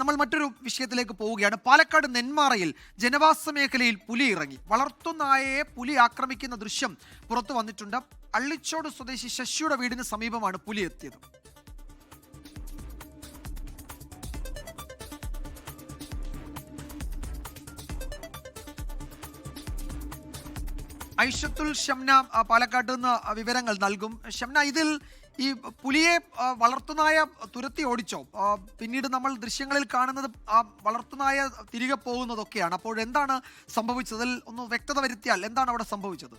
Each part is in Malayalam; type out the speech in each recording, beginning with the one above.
നമ്മൾ മറ്റൊരു വിഷയത്തിലേക്ക് പോവുകയാണ്. പാലക്കാട് നെന്മാറയിൽ ജനവാസ മേഖലയിൽ പുലി ഇറങ്ങി. വളർത്തുനായയെ പുലി ആക്രമിക്കുന്ന ദൃശ്യം പുറത്തു വന്നിട്ടുണ്ട്. അള്ളിച്ചോട് സ്വദേശി ശശിയുടെ വീടിന് സമീപമാണ് പുലി എത്തിയത്. ഐഷത്തുൽ ഷംന പാലക്കാട്ട് നിന്ന് വിവരങ്ങൾ നൽകും. ഷംന, ഇതിൽ ഈ പുലിയെ വളർത്തുനായ തുരത്തി ഓടിച്ചോ? പിന്നീട് നമ്മൾ ദൃശ്യങ്ങളിൽ കാണുന്നത് ആ വളർത്തുനായ തിരികെ പോകുന്നതൊക്കെയാണ്. അപ്പോൾ എന്താണ് സംഭവിച്ചത്? ഒന്ന് വ്യക്തത വരുത്തിയാൽ എന്താണ് അവിടെ സംഭവിച്ചത്?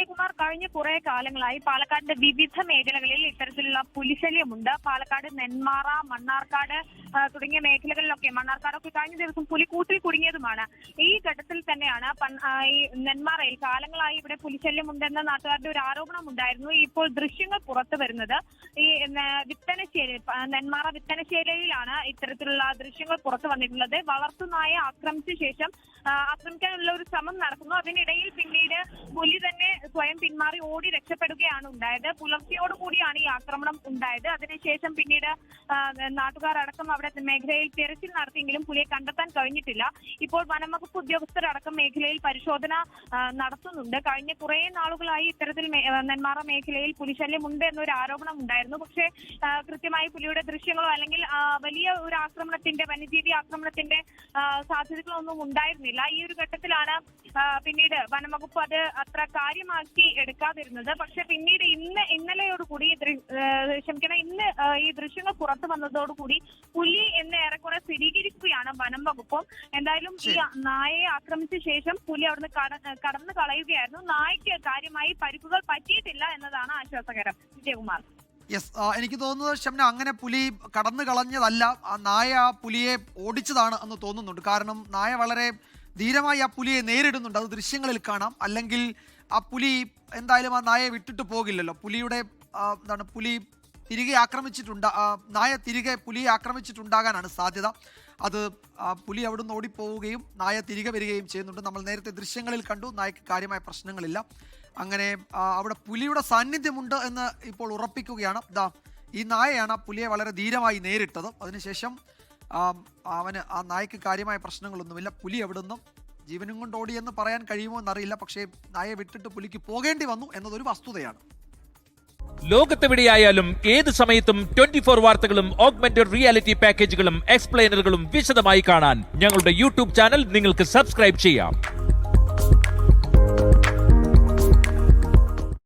കുമാർ, കഴിഞ്ഞ കുറെ കാലങ്ങളായി പാലക്കാടിന്റെ വിവിധ മേഖലകളിൽ ഇത്തരത്തിലുള്ള പുലിശല്യമുണ്ട്. പാലക്കാട് നെന്മാറ, മണ്ണാർക്കാട് തുടങ്ങിയ മേഖലകളിലൊക്കെ, മണ്ണാർക്കാടൊക്കെ കഴിഞ്ഞ ദിവസം പുലിക്കൂട്ടിൽ കുടുങ്ങിയതുമാണ്. ഈ ഘട്ടത്തിൽ തന്നെയാണ് ഈ നെന്മാറയിൽ കാലങ്ങളായി ഇവിടെ പുലിശല്യമുണ്ടെന്ന നാട്ടുകാരുടെ ഒരു ആരോപണം ഉണ്ടായിരുന്നു. ഇപ്പോൾ ദൃശ്യങ്ങൾ പുറത്തു വരുന്നത് ഈ വിത്തനശ്ശേരി, നെന്മാറ വിത്തനശ്ശേരിയിലാണ് ഇത്തരത്തിലുള്ള ദൃശ്യങ്ങൾ പുറത്തു വന്നിട്ടുള്ളത്. വളർത്തുനായ ആക്രമിച്ച ശേഷം ആക്രമിക്കാനുള്ള ഒരു ശ്രമം നടക്കുന്നു. അതിനിടയിൽ പിന്നീട് പുലി തന്നെ സ്വയം പിന്മാറി ഓടി രക്ഷപ്പെടുകയാണ് ഉണ്ടായത്. പുലർച്ചയോടുകൂടിയാണ് ഈ ആക്രമണം ഉണ്ടായത്. അതിനുശേഷം പിന്നീട് നാട്ടുകാർ അടക്കം അവിടെ മേഖലയിൽ തെരച്ചിൽ നടത്തിയെങ്കിലും പുലിയെ കണ്ടെത്താൻ കഴിഞ്ഞിട്ടില്ല. ഇപ്പോൾ വനംവകുപ്പ് ഉദ്യോഗസ്ഥരടക്കം മേഖലയിൽ പരിശോധന നടത്തുന്നുണ്ട്. കഴിഞ്ഞ കുറെ നാളുകളായി ഇത്തരത്തിൽ നെന്മാറ മേഖലയിൽ പുലിശല്യമുണ്ട് എന്നൊരു ആരോപണം ഉണ്ടായിരുന്നു. പക്ഷേ കൃത്യമായി പുലിയുടെ ദൃശ്യങ്ങളോ അല്ലെങ്കിൽ വലിയ ഒരു ആക്രമണത്തിന്റെ, വന്യജീവി ആക്രമണത്തിന്റെ സാധ്യതകളൊന്നും ഉണ്ടായിരുന്നില്ല. ഈ ഒരു ഘട്ടത്തിലാണ് പിന്നീട് വനംവകുപ്പ് അത് അത്ര കാര്യമാക്കി എടുക്കാതിരുന്നത്. പക്ഷെ പിന്നീട് ഇന്നലെയോടുകൂടി ഇന്ന് ഈ ദൃശ്യങ്ങൾ പുറത്തു വന്നതോടുകൂടി പുലി എന്ന് ഏറെക്കുറെ സ്ഥിരീകരിക്കുകയാണ് വനം വകുപ്പും. എന്തായാലും ഈ നായയെ ആക്രമിച്ച ശേഷം പുലി അവിടുന്ന് കടന്നു കളയുകയായിരുന്നു. നായയ്ക്ക് കാര്യമായി പരിക്കുകൾ പറ്റിയിട്ടില്ല എന്നതാണ് ആശ്വാസകരം. വിജയകുമാർ. യെസ്, എനിക്ക് തോന്നുന്നത് ഷംന, അങ്ങനെ പുലി കടന്നു കളഞ്ഞതല്ല, ആ നായ പുലിയെ ഓടിച്ചതാണ് എന്ന് തോന്നുന്നുണ്ട്. കാരണം നായ വളരെ ധീരമായി ആ പുലിയെ നേരിടുന്നുണ്ട്. അത് ദൃശ്യങ്ങളിൽ കാണാം. അല്ലെങ്കിൽ ആ പുലി എന്തായാലും ആ നായയെ വിട്ടിട്ട് പോകില്ലല്ലോ. പുലിയുടെ പുലി തിരികെ ആക്രമിച്ചിട്ടുണ്ട്, നായ തിരികെ പുലിയെ ആക്രമിച്ചിട്ടുണ്ടാകാനാണ് സാധ്യത. അത് പുലി അവിടുന്ന് ഓടിപ്പോവുകയും നായ തിരികെ വരികയും ചെയ്യുന്നുണ്ട്. നമ്മൾ നേരത്തെ ദൃശ്യങ്ങളിൽ കണ്ടു, നായക്ക് കാര്യമായ പ്രശ്നങ്ങളില്ല. അങ്ങനെ അവിടെ പുലിയുടെ സാന്നിധ്യമുണ്ട് എന്ന് ഇപ്പോൾ ഉറപ്പിക്കുകയാണ്. ഈ നായയാണ് പുലിയെ വളരെ ധീരമായി നേരിട്ടത്. അതിനുശേഷം ആ നായക്ക് കാര്യമായ പ്രശ്നങ്ങളൊന്നുമില്ല. പുലി അവിടുന്ന് ജീവനും കൊണ്ട് ഓടിയെന്ന് പറയാൻ കഴിയുമോ എന്നറിയില്ല. പക്ഷേ നായയെ വിട്ടിട്ട് പുലിക്ക് പോകേണ്ടി വന്നു എന്നതൊരു വസ്തുതയാണ്. ലോകത്തെവിടെയായാലും ഏത് സമയത്തും 24 വാർത്തകളും ഓഗ്മെന്റഡ് റിയാലിറ്റി പാക്കേജുകളും എക്സ്പ്ലെയിനറുകളും വിശദമായി കാണാൻ ഞങ്ങളുടെ യൂട്യൂബ് ചാനൽ നിങ്ങൾക്ക് സബ്സ്ക്രൈബ് ചെയ്യാം.